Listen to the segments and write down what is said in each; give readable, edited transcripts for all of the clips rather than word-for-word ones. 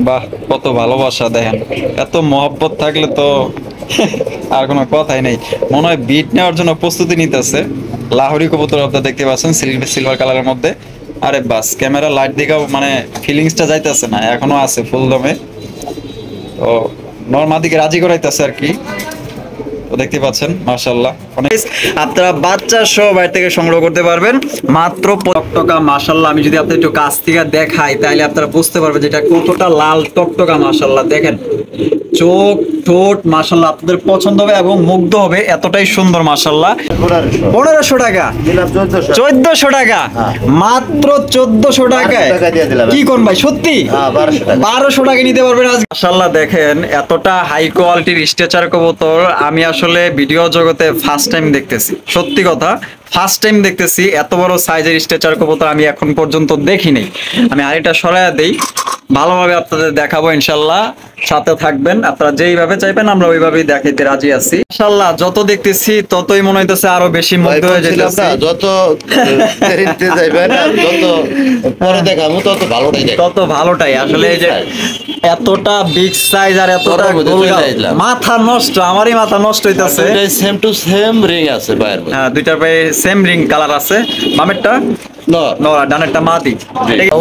বাহ, কত ভালোবাসা দেখেন। এত মহব্বত থাকলে তো আর কোনো কথাই নেই। মনে হয় বিট নেওয়ার জন্য প্রস্তুতি নিতেছে। লাহোরি কবুতর আপনারা দেখতে পাচ্ছেন সিলভার কালারের মধ্যে। আরে বাস, ক্যামেরা লাইট দিকেও মানে ফিলিংসটা যাইতেছে না, এখনো আছে ফুল দমে। তো নর্মাদিকে রাজি করাইতেছে আর কি। তো দেখতে পাচ্ছেন মাশাআল্লাহ, অনেক। আপনারা বাচ্চা সহ বাইরে থেকে সংগ্রহ করতে পারবেন মাত্র টকটকা। মাশাআল্লাহ, আমি যদি আপনাদের একটু কাছ থেকে দেখাই তাহলে আপনারা বুঝতে পারবেন যে এটা কতটা লাল টকটকা। মাশাআল্লাহ দেখেন, চোখ ঠোঁট মাশাআল্লাহ আপনাদের পছন্দ হবে এবং মুগ্ধ হবে, এতটাই সুন্দর। মাশাআল্লাহ 1500 টাকা, 1400 টাকা, মাত্র 1400 টাকায় কি কোন ভাই, সত্যি 1200 টাকা নিতে পারবেন আজ। মাশাআল্লাহ দেখেন, এতটা হাই কোয়ালিটির স্ট্রেচার কবুতর আমি আসলে ভিডিও জগতে ফার্স্ট টাইম দেখতেছি। সত্যি কথা, ফার্স্ট টাইম দেখতেছি এত বড় সাইজের স্ট্রেচার কবুতর আমি এখন পর্যন্ত দেখিনি। আমি আরেকটা সরাইয়া দেই, ভালোভাবে আপনাদের দেখাবো ইনশাল্লাহ। সাথে থাকবেন, আপনারা যেইভাবে চাইবেন আমরা ওইভাবেই দেখাইতে রাজি আছি ইনশাল্লাহ। যত দেখতেছি ততই মনে হইতেছে আরো বেশি মুগ্ধ হয়ে যাইতেছি। যত দেরিতে যাইবেন যত পরে দেখাবো তত ভালোটাই দেখাবো, তত ভালোটাই। আসলে এই যে এতটা বিগ সাইজ আর এতটা গোলগাল, মাথা নষ্ট, আমারই মাথা নষ্ট হইতাছে। সেম টু সেম রিং আছে বাইরে, হ্যাঁ দুইটার পায়ে সেম রিং কালার আছে। বামেরটা নর, ডানেরটা মাদি।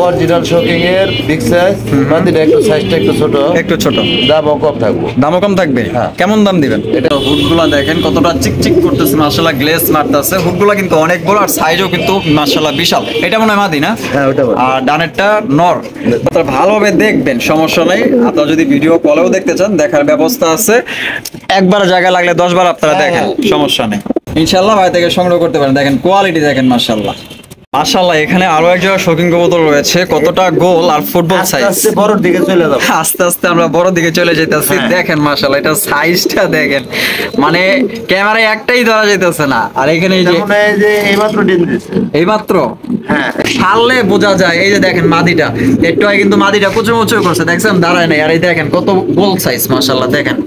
অরিজিনাল শোকিং এর বিগ সাইজ, মাদিটা একটু সাইজটা একটু ছোট, একটু ছোট। দামও কম থাকবে, দামও কম থাকবে। কেমন দাম দিবেন? এটা হুডগুলা দেখেন কতটা চিকচিক করতেছে, মাশাআল্লাহ গ্লেজ মারতেছে। হুডগুলা কিন্তু অনেক বড় আর সাইজও কিন্তু মাশাআল্লাহ বিশাল। এটা মনে হয় মাদি না? হ্যাঁ ওটা। আর ডানেরটা নর। আপনারা ভালোভাবে দেখবেন, সমস্যা নেই। আপনারা যদি ভিডিও কলেও দেখতে চান দেখার ব্যবস্থা আছে। একবার জায়গা লাগলে 10 বার আপনারা দেখেন, সমস্যা নেই। ইনশাআল্লাহ ভাই থেকে সংগ্রহ করতে পারেন। দেখেন কোয়ালিটি দেখেন মাশাআল্লাহ। মাশাআল্লাহ এখানে আরো এক জায়গায় শৌখিন কবুতর রয়েছে, কতটা গোল আর ফুটবল সাইজ। আস্তে বড় দিকে চলে যাব, আস্তে আস্তে আমরা বড় দিকে চলে যাইতাছি। দেখেন মাশাআল্লাহ এটা সাইজটা দেখেন, মানে ক্যামেরায় একটাই ধরা যাইতেছে না। আর এখানে এই যে এইমাত্র ডিম দিছে, এইমাত্র হ্যাঁ ছাড়লে বোঝা যায়। এই যে দেখেন মাদিটা একটু আগে কিন্তু মাদিটা কুচুমুচু করছে, দেখছেন দাঁড়ায় নাই। আর এই দেখেন কত গোল সাইজ মাশাআল্লাহ। দেখেন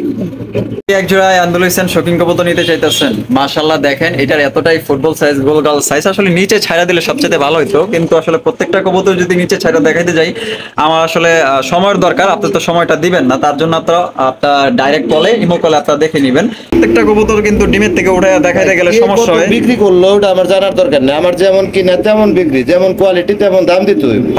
এক জোড়ায় আন্দোলন শৌখিন কবুতর নিতে চাইতেছেন, মাশাআল্লাহ দেখেন এটার এতটাই ফুটবল সাইজ, গোলগাল সাইজ। আসলে নিচে ছাইড়া দিলে সবচেয়ে ভালো হইতো, কিন্তু আসলে প্রত্যেকটা কবুতর যদি নিচে ছাইড়া দেখাইতে যাই আমার আসলে সময়ের দরকার। আপনি তো সময়টা দিবেন না, তার জন্য আপনার ডাইরেক্ট কলে ইমো কলে আপনারা দেখে নেবেন। প্রত্যেকটা কবুতর কিন্তু ডিমের থেকে উঠে দেখাইতে গেলে সমস্যা হয়। বিক্রি করলো ওটা আমার জানার দরকার নেই, আমার যেমন কিনা তেমন বিক্রি, যেমন কোয়ালিটি তেমন দাম দিতে হইবে।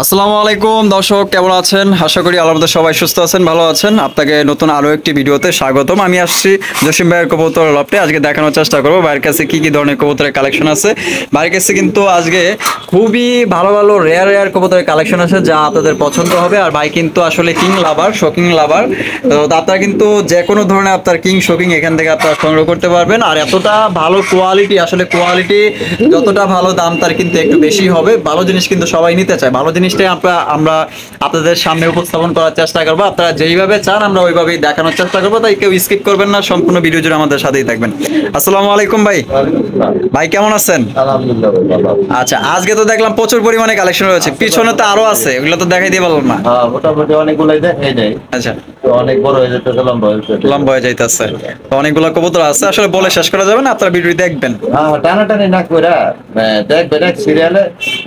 আসসালামু আলাইকুম দর্শক, কেমন আছেন? আশা করি আল্লাহর সবাই সুস্থ আছেন, ভালো আছেন। আপনাকে নতুন আরো একটি ভিডিওতে স্বাগতম। আমি আসছি জসিম ভাইয়ের কবুতর লফটে। আজকে দেখানোর চেষ্টা করবো ভাইয়ের কাছে কি কি ধরনের কবুতরের কালেকশন আছে। ভাইয়ের কাছে কিন্তু আজকে খুবই ভালো ভালো রেয়ার কবুতরের কালেকশন আছে, যা আপনাদের পছন্দ হবে। আর ভাই কিন্তু আসলে কিং লাভার, শৌখিন লাভার। তো আপনারা কিন্তু যে কোনো ধরনের আপনার কিং শৌখিন এখান থেকে আপনারা সংগ্রহ করতে পারবেন। আর এতটা ভালো কোয়ালিটি, আসলে কোয়ালিটি যতটা ভালো দাম তার কিন্তু একটু বেশি হবে। ভালো জিনিস কিন্তু সবাই নিতে চায়, ভালো জিনিসটাই আমরা আপনাদের সামনে উপস্থাপন করার চেষ্টা করবো। আপনারা যেইভাবে চান আমরা ওইভাবেই দেখানোর চেষ্টা করবো, তাই কেউ স্কিপ করবেন না, সম্পূর্ণ ভিডিও জুড়ে আমাদের সাথেই থাকবেন। আসসালামু আলাইকুম ভাই। ভাই কেমন আছেন? আলহামদুলিল্লাহ। আচ্ছা, আজকে তো দেখলাম প্রচুর পরিমাণে কালেকশন রয়েছে, পিছনে তো আরো আছে, ওগুলো তো দেখাই দিয়ে পারলাম না। মোটামুটি অনেকগুলাই দেখাই যায়। আচ্ছা, অনেক বড় হয়ে যেতেছে, লম্বা হয়ে যাইতেছে। তো অনেকগুলো কবুতর আছে, আসলে বলে শেষ করা যাবে না, আপনারা ভিডিও দেখবেন। টানাটানি না কইরা দেখবেন এক সিরিয়ালে,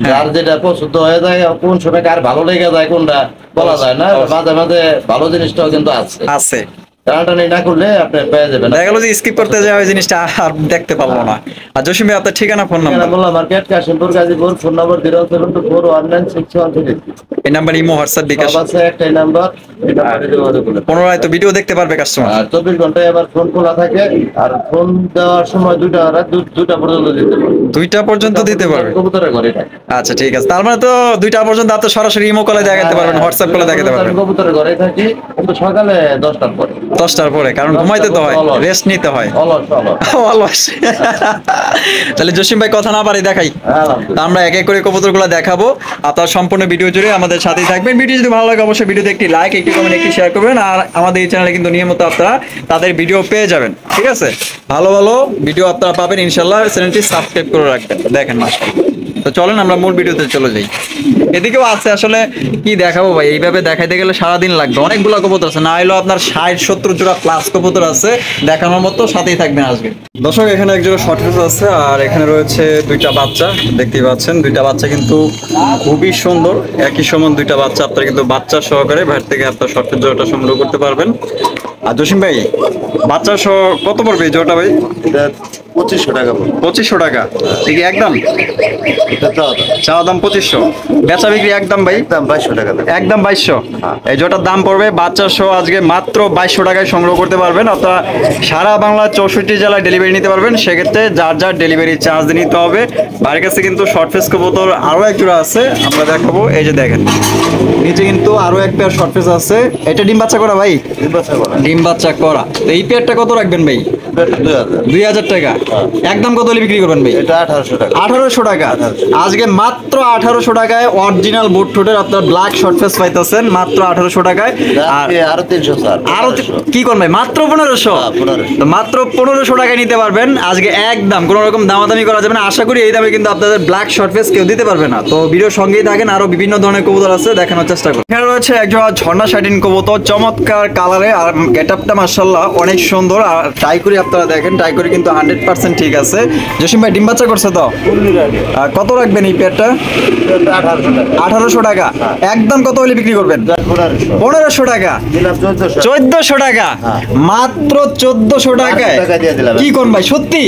যার যেটা পছন্দ হয়ে যায়, কোন সময় কার ভালো লেগে যায় কোনটা বলা যায় না। মাঝে মাঝে ভালো জিনিসটাও কিন্তু আছে, টানাটানি না করলে আপনি পেয়ে যাবেন। দেখা গেল যে স্কিপ করতে যাওয়া ওই জিনিসটা আর দেখতে পারবো না। আর জসিম ভাই আপনার ঠিকানা, phone number? Molla market, Kashimpur, Gazipur. Phone number 072419613। এই নাম্বার ইমো, হোয়াটসঅ্যাপ, বিকাশ আছে, একটাই নাম্বার। পুনরায় তো ভিডিও দেখতে পারবে কাস্টমার। আর 24 ঘন্টায় আবার ফোন খোলা থাকে। আর ফোন দেওয়ার সময় 2টা পর্যন্ত দিতে পারবে, 2টা পর্যন্ত দিতে পারবে। কবুতরের ঘরে থাকে। আচ্ছা ঠিক আছে, তার মানে তো 2টা পর্যন্ত আপনি সরাসরি ইমো কলে দেখাতে পারবেন, হোয়াটসঅ্যাপ কলে দেখাতে পারবেন। কবুতরের ঘরে থাকি, কিন্তু সকালে 10টার পরে। 10টার পরে, কারণ ঘুমাইতে তো হয়, রেস্ট নিতে হয়। অলস। তাহলে জসিম ভাই কথা না পারি দেখাই, আমরা এক এক করে কবুতরগুলো দেখাবো। আপনারা সম্পূর্ণ ভিডিও জুড়ে আমাদের সাথেই থাকবেন। ভিডিও যদি ভালো লাগে অবশ্যই ভিডিওতে একটি লাইক, একটি কমেন্ট, একটি শেয়ার করবেন। আর আমাদের এই চ্যানেলে কিন্তু নিয়মিত আপনারা তাদের ভিডিও পেয়ে যাবেন, ঠিক আছে? ভালো ভালো ভিডিও আপনারা পাবেন ইনশাআল্লাহ। চ্যানেলটি সাবস্ক্রাইব করে রাখবেন। দেখেন মাশাআল্লাহ। তো তো চলেন আমরা মূল ভিডিওতে চলে যাই। এদিকেও আছে, আসলে কি দেখাবো ভাই, এইভাবে দেখাইতে গেলে সারাদিন লাগবে। অনেকগুলো কবুতর আছে, না হলেও আপনার 60-70 জোড়া প্লাস কবুতর আছে দেখানোর মতো, সাথেই থাকবেন আজকে। দর্শক এখানে এক জোড়া শর্ট আছে, আর এখানে রয়েছে দুইটা বাচ্চা, দেখতেই পাচ্ছেন দুইটা বাচ্চা কিন্তু খুবই সুন্দর। একই সমান দুইটা বাচ্চা, আপনারা কিন্তু বাচ্চা সহকারে বাইরে থেকে আপনার শর্টের জোড়াটা সংগ্রহ করতে পারবেন। আর জসিম ভাই, বাচ্চা সহ কত পড়বে এই জোড়াটা ভাই? 2500 টাকা। 2500 টাকা ঠিক একদম? চাওয়া দাম 2500, বেচা বিক্রি একদম ভাই? একদম 2200 টাকা। একদম 2200। এই জোটার দাম পড়বে বাচ্চা সহ আজকে মাত্র 2200 টাকায় সংগ্রহ করতে পারবেন। আপনারা সারা বাংলা 64 জেলায় ডেলিভারি নিতে পারবেন। সেক্ষেত্রে যার যার ডেলিভারি চার্জ নিতে হবে। বাড়ির কাছে কিন্তু শর্ট ফেস কবুতর আরো এক জোড়া আছে, আমরা দেখাবো। এই যে দেখেন নিচে কিন্তু আরো এক পেয়ার শর্ট ফেস আছে। এটা ডিম বাচ্চা করা ভাই? ডিম বাচ্চা করা। তো এই পেয়ারটা কত রাখবেন ভাই? 2000 টাকা। একদম কত হলে বিক্রি করবেন ভাই? এটা 1800 টাকা। 1800 টাকা। আজকে মাত্র 1800 টাকায় অরিজিনাল বুট ঠোঁটের আপনার ব্ল্যাক শর্ট ফেস পাইতেছেন মাত্র 1800 টাকায়। আর আরো 300 স্যার। আরো কি করবেন ভাই? মাত্র 1500। তো মাত্র 1500 টাকায় নিতে পারবেন আজকে, একদম কোনো রকম দামাদামি করা যাবে না। আশা করি এই দামে কিন্তু আপনাদের ব্ল্যাক শর্ট ফেস কেউ দিতে পারবে না। তো ভিডিওর সঙ্গেই থাকেন, আরো বিভিন্ন ধরনের কবুতর আছে দেখানোর চেষ্টা করুন। এখানে রয়েছে একজন ঝর্ণা শাটিন কবুতর, চমৎকার কালারে, আর গেটআপটা মাশাআল্লাহ অনেক সুন্দর। আর ট্রাই করি আপনারা দেখেন, ট্রাই করি কিন্তু 100% ঠিক আছে। জসিম ভাই ডিম বাচ্চা করছে তো? কত রাখবেন এই পেয়ারটা? 1800 টাকা। একদম কত হলে বিক্রি করবেন? 1500 টাকা। 1400 টাকা। মাত্র 1400 টাকায় কি কোন ভাই? সত্যি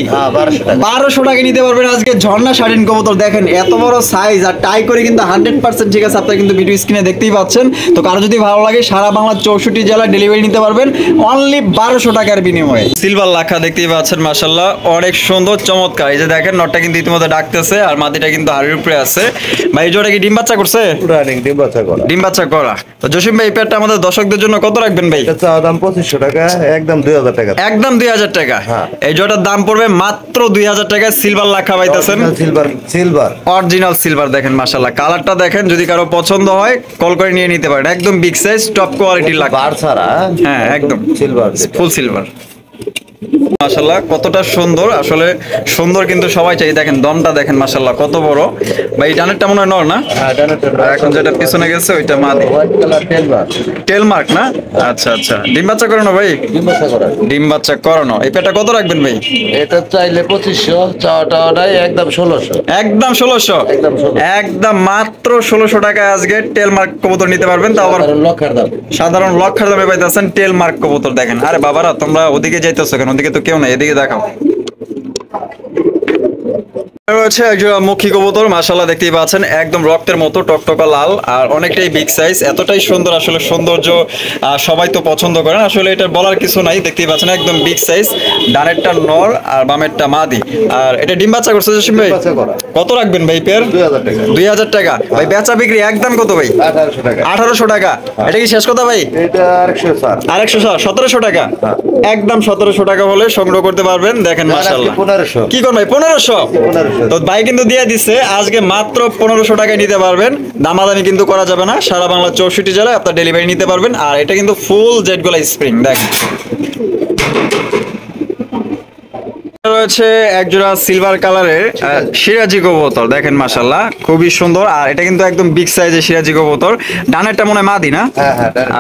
1200 টাকা নিতে পারবেন আজকে ঝর্ণা শাটিন কবুতর। দেখেন এত বড় সাইজ, আর টাই করে কিন্তু 100% ঠিক আছে। আপনারা কিন্তু ভিডিও স্ক্রিনে দেখতেই পাচ্ছেন। তো কারো যদি ভালো লাগে সারা বাংলা 64 জেলায় ডেলিভারি নিতে পারবেন অনলি 1200 টাকার বিনিময়ে। সিলভার লাখা দেখতেই পাচ্ছেন মাশাআল্লাহ অনেক সুন্দর চমৎকার। এই যে দেখেন নটটা কিন্তু ইতিমধ্যে ডাকতেছে, আর মাটিটা কিন্তু হাড়ির উপরে আছে। ভাই এই জোড়া কি ডিম বাচ্চা করছে? ডিম বাচ্চা করা। তো জসিম ভাই এই পেয়ারটা আমাদের দর্শকদের জন্য কত রাখবেন ভাই? দাম 2500 টাকা। একদম 2000 টাকা। একদম 2000 টাকা। এই জোড়াটার দাম পড়বে মাত্র 2000 টাকা। সিলভার লাখা পাইতেছেন, সিলভার অরিজিনাল সিলভার। দেখেন মাশাআল্লাহ কালারটা দেখেন, যদি কারো পছন্দ হয় কল করে নিয়ে নিতে পারেন। একদম বিগ সাইজ টপ কোয়ালিটির লাখা। বার ছাড়া। হ্যাঁ একদম সিলভার, ফুল সিলভার। মাশাআল্লাহ কতটা সুন্দর, আসলে সুন্দর কিন্তু সবাই চাই। দেখেন দমটা দেখেন মাশাআল্লাহ কত বড়। ভাই ডানেরটা মনে হয় নর না? এখন যেটা পিছনে গেছে ওইটা মাদি। টেল মার্ক না? আচ্ছা আচ্ছা। ডিম বাচ্চা করানো ভাই? ডিম বাচ্চা করানো। এই পেটা কত রাখবেন ভাই? এটা চাইলে 2500, চাওয়াটা নাই একদম 1600। একদম 1600। একদম মাত্র 1600 টাকায় আজকে টেল মার্ক কবুতর নিতে পারবেন। তাও আবার লক্ষের দাম। সাধারণ লক্ষের দামে পাইতেছেন টেল মার্ক কবুতর। দেখেন আরে বাবারা তোমরা ওদিকে যাইতেছো কেন? ওদিকে তো কেউ নাই, এদিকে দেখাও। রয়েছে একজন মুখী কবুতর মাশাআল্লাহ দেখতেই পাচ্ছেন, একদম রক্তের মতো টকটকা লাল, আর অনেকটাই বিগ সাইজ। এতটাই সুন্দর, আসলে সৌন্দর্য সবাই তো পছন্দ করেন। আসলে এটা বলার কিছু নাই, দেখতেই পাচ্ছেন একদম বিগ সাইজ। ডানেরটা নর আর বামেরটা মাদি। আর এটা ডিম বাচ্চা করছে জসিম ভাই? কত রাখবেন ভাই পেয়ার? 2000 টাকা। ভাই বেচা বিক্রি একদম কত ভাই? 1800 টাকা। এটা কি শেষ কথা ভাই? এটা 160, 1700 টাকা। একদম 1700 টাকা হলে সংগ্রহ করতে পারবেন। দেখেন মাশাআল্লাহ 1500। কি কোন ভাই? 1500। তো ভাই কিন্তু দিয়ে দিচ্ছে আজকে মাত্র 1500 টাকায় নিতে পারবেন। দামাদামি কিন্তু করা যাবে না। সারা বাংলা 64 জেলায় আপনার ডেলিভারি নিতে পারবেন। আর এটা কিন্তু ফুল জেড গোলা স্প্রিং। দেখেন রয়েছে একজোড়া সিলভার কালারের সিরাজি কবুতর। দেখেন মাশাআল্লাহ খুবই সুন্দর, আর এটা কিন্তু একদম বিগ সাইজের সিরাজি কবুতর। ডানেরটা মনে হয় মাদি না?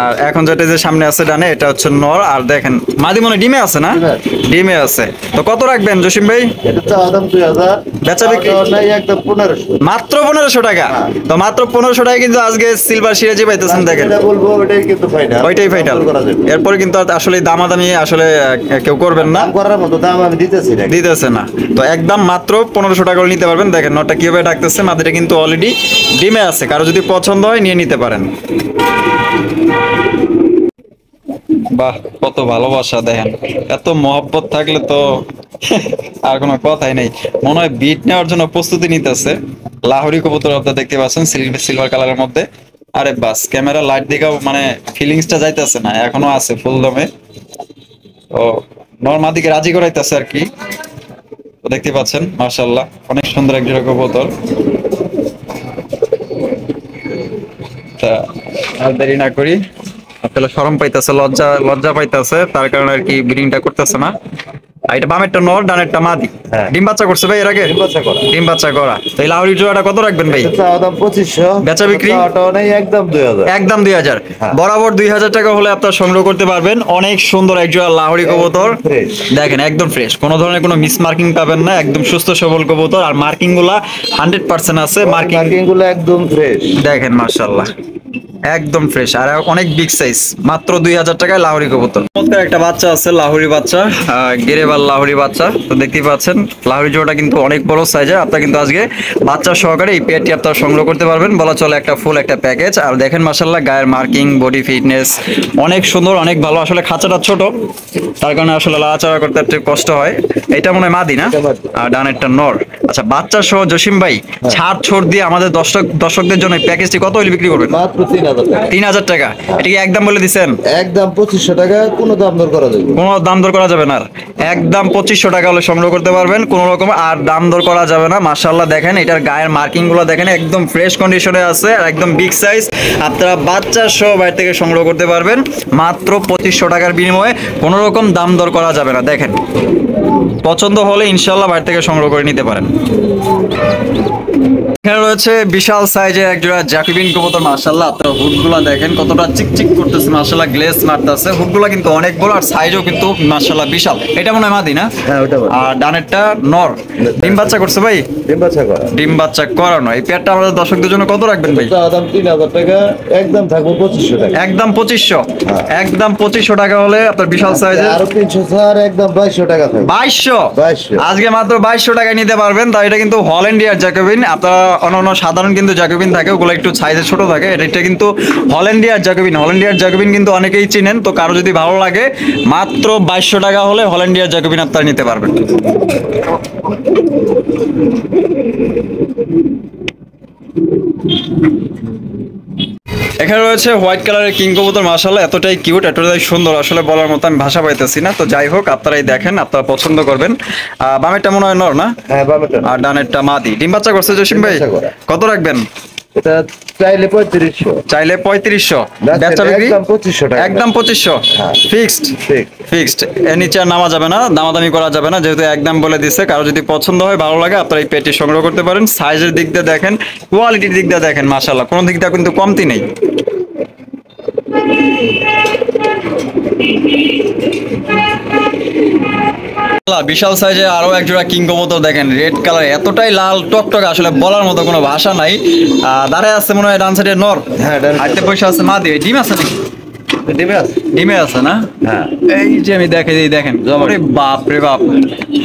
আর এখন যেটা যে সামনে আছে ডানে এটা হচ্ছে নর। আর দেখেন মাদি মনে ডিমে আছে না? ডিমে আছে। তো কত রাখবেন জসিম ভাই? এটা চাওয়া দাম 2000, বেচা বিক্রি নাই একদম 1500। মাত্র 1500 টাকা। তো মাত্র 1500 টাকা কিন্তু আজকে সিলভার সিরাজি পাইতেছেন। দেখেন এটা বলবো ওইটাই কিন্তু ফাইনাল। ওইটাই ফাইনাল। এরপরে কিন্তু আসলে দামাদামি আসলে কেউ করবেন না, দাম করার মতো দাম আমি দিতেছে না। তো একদম মাত্র 1500 টাকা নিতে পারবেন। দেখেন নটটা কিভাবে ডাকতেছে, মাদিটা কিন্তু অলরেডি ডিমে আছে। কারো যদি পছন্দ হয় নিয়ে নিতে পারেন। বাহ কত ভালোবাসা দেখেন, এত মহব্বত থাকলে তো আর কোনো কথাই নেই। মনে হয় বিট নেওয়ার জন্য প্রস্তুতি নিতেছে। লাহোরি কবুতর আপনারা দেখতে পাচ্ছেন সিলভার কালারের মধ্যে। আরে বাস ক্যামেরা লাইট দিকেও মানে ফিলিংসটা যাইতেছে না, এখনো আছে ফুল দমে। ও নরমাদিকে রাজি করাইতেছে আর কি। তো দেখতে পাচ্ছেন মাশাআল্লাহ অনেক সুন্দর এক জোড়া কবুতর। তা আর দেরি না করি, আসলে শরম পাইতেছে, লজ্জা পাইতেছে, তার কারণে আর কি ব্রিডিংটা করতেছে না। আর এটা বামেরটা নর, ডানেরটা মাদি। হ্যাঁ। ডিম বাচ্চা করছে ভাই এর আগে? ডিম বাচ্চা করা। ডিম বাচ্চা করা। তো এই লাহোরি জোড়াটা কত রাখবেন ভাই? এটা চাওয়া দাম 2500, বেচা বিক্রি? চাওয়াটাও নেই, একদম 2000। একদম 2000। হ্যাঁ। বরাবর 2000 টাকা হলে আপনারা সংগ্রহ করতে পারবেন। অনেক সুন্দর এক জোড়া লাহোরি কবুতর, fresh। দেখেন একদম ফ্রেশ, কোনো ধরনের কোনো মিস মার্কিং পাবেন না, একদম সুস্থ সবল কবুতর। আর মার্কিং গুলা 100% আছে। মার্কিং মার্কিং গুলো একদম ফ্রেশ। দেখেন মাশাআল্লাহ একদম ফ্রেশ, আর অনেক বিগ সাইজ। মাত্র 2000 টাকায় লাহোরি কবুতর। চমৎকার একটা বাচ্চা আছে, লাহোরি বাচ্চা, গেরেবাল লাহোরি বাচ্চা। তো দেখতেই পাচ্ছেন লাহোরি জোড়াটা কিন্তু অনেক বড় সাইজের। আপনারা কিন্তু আজকে বাচ্চা সহকারে এই পেয়ারটি আপনারা সংগ্রহ করতে পারবেন, বলা চলে একটা ফুল একটা প্যাকেজ। আর দেখেন মাশাআল্লাহ গায়ের মার্কিং, বডি ফিটনেস অনেক সুন্দর, অনেক ভালো। আসলে খাঁচাটা ছোট, তার কারণে আসলে লাড়াচাড়া করতে একটু কষ্ট হয়। এটা মনে হয় মাদি না, আর ডানেরটা নর। আচ্ছা, বাচ্চা সহ জসিম ভাই ছাড় ছোট দিয়ে আমাদের দর্শকদের জন্য এই প্যাকেজটি কত হলে বিক্রি করবেন? মাত্র 3000 টাকা। 3000 টাকা। এটা কি একদম বলে দিচ্ছেন? একদম 2500 টাকা, কোনো দাম দর করা যাবে না। কোনো দাম দর করা যাবে না আর? একদম 2500 টাকা হলে সংগ্রহ করতে পারবেন, কোনো রকম আর দাম দর করা যাবে না। মাশাআল্লাহ দেখেন এটার গায়ের মার্কিং গুলো দেখেন, একদম ফ্রেশ কন্ডিশনে আছে আর একদম বিগ সাইজ। আপনারা বাচ্চা সহ বাইরে থেকে সংগ্রহ করতে পারবেন মাত্র 2500 টাকার বিনিময়ে, কোনো রকম দাম দর করা যাবে না। দেখেন পছন্দ হলে ইনশাআল্লাহ বাইরে থেকে সংগ্রহ করে নিতে পারেন। এখানে রয়েছে বিশাল সাইজের এক জোড়া জ্যাকোবিন কবুতর। মাশাআল্লাহ আপনারা হুডগুলা দেখেন কতটা চিকচিক করতেছে, মাশাআল্লাহ গ্লেজ মারতেছে। হুডগুলা কিন্তু অনেক বড় আর সাইজও কিন্তু মাশাআল্লাহ বিশাল। এটা মনে হয় মাদি না? হ্যাঁ, ওটা বল। আর ডানেরটা নর। ডিম বাচ্চা করছে ভাই? ডিম বাচ্চা করা। ডিম বাচ্চা করানো। এই পেয়ারটা আমাদের দর্শকদের জন্য কত রাখবেন ভাই? চাওয়া দাম 3000 টাকা, একদম থাকবো 2500 টাকা। একদম 2500। হ্যাঁ। একদম 2500 টাকা হলে আপনার বিশাল সাইজের আরো 300 ছাড়, একদম 2200 টাকা থাকবে। 2200। আজকে মাত্র 2200 টাকায় নিতে পারবেন। তাই এটা কিন্তু হল্যান্ডিয়ার জ্যাকোবিন। আপনারা অন্যান্য সাধারণ কিন্তু জ্যাকোবিন থাকে, ওগুলো একটু সাইজে ছোট থাকে। এটা কিন্তু হল্যান্ডিয়ার জ্যাকোবিন। হল্যান্ডিয়ার জ্যাকোবিন কিন্তু অনেকেই চিনেন। তো কারো যদি ভালো লাগে মাত্র 2200 টাকা হলে হল্যান্ডিয়ার জ্যাকোবিন আপনারা নিতে পারবেন। এখানে রয়েছে হোয়াইট কালারের কিং কবুতর। মাশাআল্লাহ এতটাই কিউট, এতটাই সুন্দর, আসলে বলার মতো আমি ভাষা পাইতেছি না। তো যাই হোক, আপনারাই দেখেন, আপনারা পছন্দ করবেন। বামেরটা মনে হয় নর না? হ্যাঁ, বাবাটা। আর ডানেরটা মাদি। ডিম বাচ্চা করছে জসিম ভাই? ডিম বাচ্চা করা। কত রাখবেন? এটা চাইলে 3500। চাইলে 3500। বেচা বিক্রি? একদম 2500 টাকা। একদম 2500। হ্যাঁ। ফিক্সড? ঠিক। ফিক্সড। এর নিচে আর নামা যাবে না, দামাদামি করা যাবে না, যেহেতু একদম বলে দিচ্ছে। কারো যদি পছন্দ হয়, ভালো লাগে, আপনারা এই পেটি সংগ্রহ করতে পারেন। সাইজের দিক দিয়ে দেখেন, কোয়ালিটির দিক দিয়ে দেখেন, মাশাআল্লাহ কোনো দিক দিয়ে কিন্তু কমতি নেই। বিশাল সাইজে আরো এক জোড়া কিং কবুতর দেখেন, রেড কালার, এতটাই লাল টকটক, আসলে বলার মতো কোনো ভাষা নাই। দাঁড়ায় আছে মনে হয় ডান সাইডে নর, হ্যাঁ, ডান সাইডে। হাতে পয়সা আছে মাদি। ডিম আছে নাকি? ডিমে আছে। ডিমে আছে না? হ্যাঁ। এই যে আমি দেখে দিই, দেখেন ওরে বাপ রে বাপ,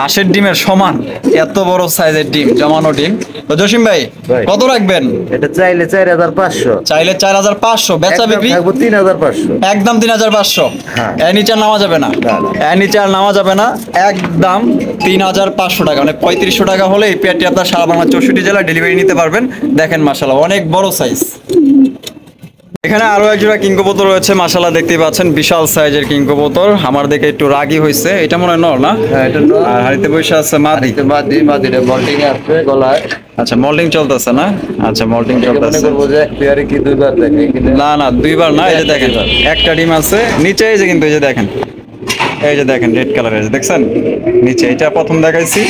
হাঁসের ডিমের সমান এত বড় সাইজের ডিম, জমানো ডিম। তো জসিম ভাই ভাই। কত রাখবেন? এটা চাইলে 4500। চাইলে 4500। বেচা বিক্রি? থাকবো 3500। একদম 3500। হ্যাঁ। এর নিচে আর নামা যাবে না? না, না। এর নিচে আর নামা যাবে না, একদম 3500 টাকা, মানে 3500 টাকা হলে এই পেয়ারটি আপনার সারা বাংলা 64 জেলায় ডেলিভারি নিতে পারবেন। দেখেন মাশাআল্লাহ অনেক বড় সাইজ। এখানে আরো এক জোড়া কিং কবুতর রয়েছে, মাশাআল্লাহ দেখতেই পাচ্ছেন বিশাল সাইজের কিং কবুতর। আমার দেখে একটু রাগী হয়েছে। এটা মনে হয় নর না? হ্যাঁ, এটা নর। আর হাড়িতে বসে আছে মাদি। মাদিটা মল্টিং আছে গলায়। আচ্ছা, মোল্ডিং চলতেছে না? আচ্ছা, মোল্ডিং মনে চলতেছে। করবো যে পেয়ারে কি দুইবার দেখে কিনা। না না, দুইবার না, এই যে দেখেন একটা ডিম আছে নিচে, এই যে কিন্তু এই যে দেখেন, এই যে দেখেন রেড কালারের, দেখছেন নিচে। এটা প্রথম দেখাইছি,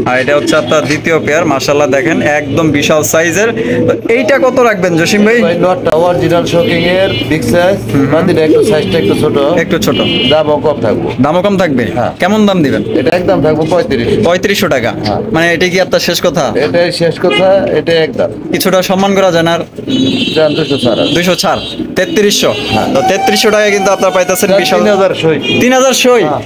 আর এটা হচ্ছে আপনার দ্বিতীয় পেয়ার। মাশাআল্লাহ দেখেন একদম বিশাল সাইজের। তো এইটা কত রাখবেন জসিম ভাই? ভাই নটটা অরিজিনাল শোকিং এর বিগ সাইজ, মাদিটা একটু সাইজটা একটু ছোট, একটু ছোট, দামও কম থাকবো। দামও কম থাকবে? হ্যাঁ। কেমন দাম দিবেন? এটা একদম থাকবো 3500। 3500 টাকা। হ্যাঁ। মানে এটা কি আপনার শেষ কথা? এটাই শেষ কথা, এটা একদম কিছুটা সম্মান করা যায় না? আর 200 ছাড়া। 200 ছাড়, 3300। হ্যাঁ। তো 3300 টাকা কিন্তু আপনার পাইতেছেন বিশাল। 3000 সই। 3000 সই। হ্যাঁ।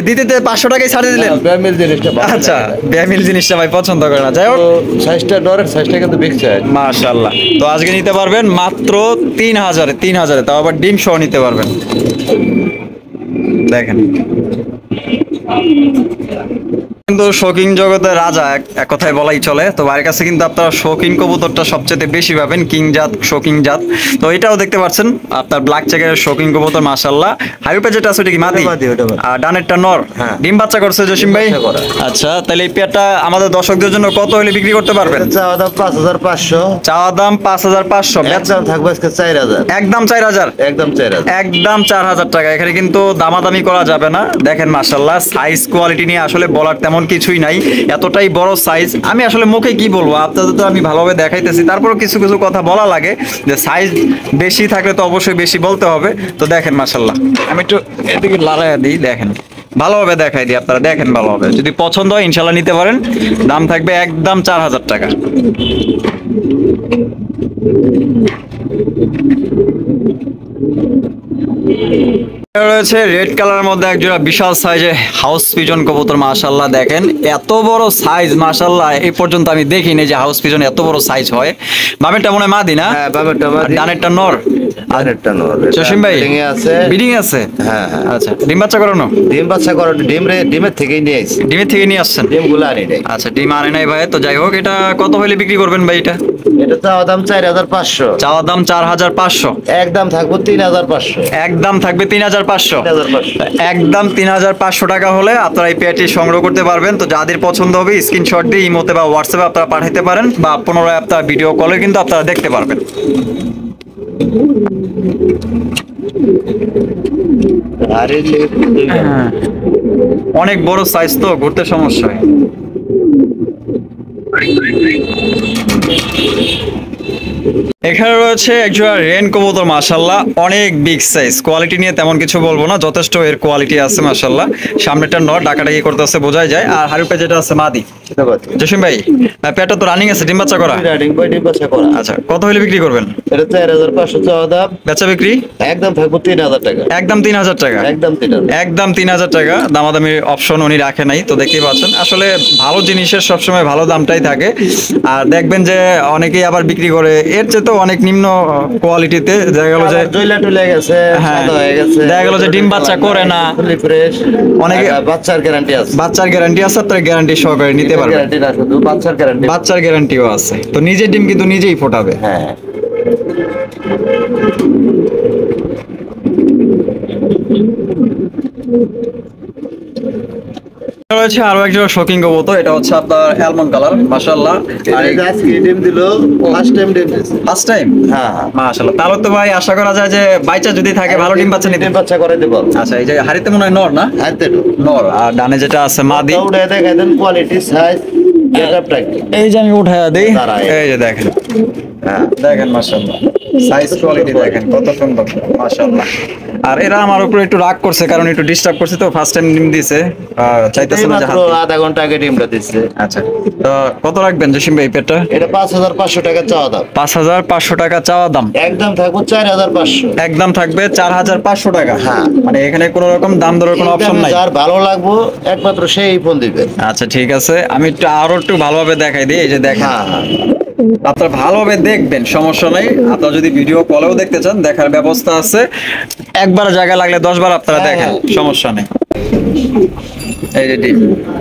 দিতে 500 টাকাই ছাড়ে দিলেন। ব্যামিল জিনিসটা ভালো আচ্ছা, লাগে না। ব্যামিল জিনিসটা ভাই পছন্দ করে না। যাই হোক, তো সাইজটা ডরের সাইজটা কিন্তু বিগ সাইজ। মাশাআল্লাহ। তো আজকে নিতে পারবেন মাত্র 3000, তাও আবার ডিম সহ নিতে পারবেন। দেখেন কিন্তু শৌখিন জগতের রাজা এক কথায় বলাই চলে। তো ভাইয়ের কাছে কিন্তু আপনারা শৌখিন কবুতরটা সবচেয়ে বেশি পাবেন, কিং জাত, শৌখিন জাত। তো এটাও দেখতে পাচ্ছেন আপনার ব্ল্যাক চেকের শৌখিন কবুতর মাশাআল্লাহ। হাইপে যেটা আছে ওটা কি মাদি? আর ডানেরটা নর। ডিম বাচ্চা করছে জসিম ভাই। আচ্ছা, তাহলে এই পেয়ারটা আমাদের দর্শকদের জন্য কত হলে বিক্রি করতে পারবেন? চাওয়া দাম 5500, চাওয়া দাম 5500, একদম থাকবে আজকে 4000, একদম 4000, একদম 4000, একদম 4000 টাকা। এখানে কিন্তু দামাদামি করা যাবে না। দেখেন মাশাআল্লাহ, সাইজ কোয়ালিটি নিয়ে আসলে বলার তেমন কিছুই নাই, এতটাই বড় সাইজ। আমি আসলে মুখে কি বলবো, আপনাদের তো আমি ভালোভাবে দেখাইতেছি, তারপরও কিছু কিছু কথা বলা লাগে যে সাইজ বেশি থাকলে তো অবশ্যই বেশি বলতে হবে। তো দেখেন মাশাআল্লাহ, আমি একটু এদিকে লাগাইয়া দিই, দেখেন ভালোভাবে দেখাই দিই, আপনারা দেখেন ভালোভাবে। যদি পছন্দ হয় ইনশাল্লাহ নিতে পারেন। দাম থাকবে একদম 4000 টাকা। রয়েছে রেড কালারের মধ্যে একজোড়া বিশাল সাইজের হাউস পিজন কবুতর মাশাআল্লাহ। দেখেন এত বড় সাইজ মাশাআল্লাহ, এই পর্যন্ত আমি দেখিনি যে হাউস পিজন এত বড় সাইজ হয়। বামেরটা মনে হয় মাদি না? হ্যাঁ বামেরটা মাদি, ডানেরটা নর। ডানেরটা নর। জসিম ভাই বিডিং এ আছে, বিডিং আছে। হ্যাঁ আচ্ছা, ডিম বাচ্চা করানো? ডিম বাচ্চা করো, ডিমের থেকেই নিয়ে আইছি, ডিমের থেকে নিয়ে আসছেন? ডিমগুলো আনি নাই। আচ্ছা, ডিম আনে নাই ভাই। তো যাই হোক, এটা কত হলে বিক্রি করবেন ভাই? এটা চাওয়া দাম 4500, চাওয়া দাম 4500, একদম থাকবো 3500, একদম থাকবে 3500, 3500, একদম 3500 টাকা হলে আপনারা এই পেয়ারটি সংগ্রহ করতে পারবেন। তো যাদের পছন্দ হবে স্ক্রিনশট দিয়ে ইমোতে বা হোয়াটসঅ্যাপে আপনারা পাঠাতে পারেন, বা পুনরায় আপনারা ভিডিও কলে কিন্তু আপনারা দেখতে পারবেন। অনেক বড় সাইজ তো, ঘুরতে সমস্যা হয়। এখানে রয়েছে একজোড়া রেন কবুতর মাশাআল্লাহ, অনেক বিগ সাইজ। কোয়ালিটি নিয়ে তেমন কিছু বলবো না, যথেষ্ট এর কোয়ালিটি আছে মাশাআল্লাহ। সামনেটা নট, ডাকাডাকি করতেছে বোঝাই যায়। আর হারুপে যেটা আছে মাদি। জসিম ভাই, পেয়ারটা তো রানিং আছে, ডিম বাচ্চা করা? রানিং বই, ডিম বাচ্চা করা। আচ্ছা, কত হলে বিক্রি করবেন? এটা 4500 চাওয়া দাম, বেচা বিক্রি একদম থাকবো 3000 টাকা, একদম 3000 টাকা, একদম 3000, একদম 3000 টাকা। দামাদামির অপশন উনি রাখে নাই, তো দেখতেই পাচ্ছেন। আসলে ভালো জিনিসের সবসময় ভালো দামটাই থাকে। আর দেখবেন যে অনেকেই আবার বিক্রি করে এর চেয়ে তো অনেক নিম্ন কোয়ালিটিতে, দেখা গেল যে জয়লা টুলে গেছে, হ্যাঁ, সাদা হয়ে গেছে, দেখা গেল যে ডিম বাচ্চা করে না, ফুলি ফ্রেশ। অনেকে বাচ্চার গ্যারান্টি আছে, বাচ্চার গ্যারান্টি আছে, আপনার গ্যারান্টি সহকারে নিতে পারবেন। গ্যারান্টি না শুধু বাচ্চার গ্যারান্টি, বাচ্চার গ্যারান্টিও আছে। তো নিজের ডিম কিন্তু নিজেই ফোটাবে। হ্যাঁ। রয়েছে আরো একজন শৌখিন কবুতর, এটা হচ্ছে আপনার অ্যালমন্ড কালার মাশাআল্লাহ। আর এই গাছ কি ডিম দিল, ফার্স্ট টাইম ডিম দিছে, ফার্স্ট টাইম? হ্যাঁ মাশাআল্লাহ। তাহলে তো ভাই আশা করা যায় যে বাইচা যদি থাকে ভালো ডিম বাচ্চা নিতে। ডিম বাচ্চা করে দেব। আচ্ছা, এই যে হাড়িতে মনে হয় নর না? হাতে নর। আর ডানে যেটা আছে মাদি। ওটা দেখাই দেন কোয়ালিটি, সাইজ, গেটআপটা কি। এই যে আমি উঠায়া দেই, দাঁড়ায়। এই যে দেখেন, হ্যাঁ দেখেন মাশাআল্লাহ, সাইজ কোয়ালিটি দেখেন কত সুন্দর মাশাআল্লাহ। আর এরা আমার উপরে একটু রাগ করছে, কারণ একটু ডিস্টার্ব করছে, তো ফার্স্ট টাইম ডিম দিছে, চাইতেছে না যে মাত্র আধা ঘন্টা আগে ডিমটা দিচ্ছে। আচ্ছা, তো কত রাখবেন জসিম ভাই পেটটা? এটা 5500 টাকা চাওয়া দাম, 5500 টাকা চাওয়া দাম, একদম থাকবো 4500, একদম থাকবে 4500 টাকা। হ্যাঁ, মানে এখানে কোনো রকম দাম দরের কোনো অপশন নাই। যার ভালো লাগবে একমাত্র সেই ফোন দিবে। আচ্ছা ঠিক আছে, আমি একটু আরো একটু ভালোভাবে দেখাই দিই। এই যে দেখেন, হ্যাঁ আপনারা ভালোভাবে দেখবেন, সমস্যা নাই। আপনারা যদি ভিডিও কলেও দেখতে চান, দেখার ব্যবস্থা আছে। একবার জায়গা লাগলে 10 বার আপনারা দেখেন, সমস্যা নেই। এই যে ডিম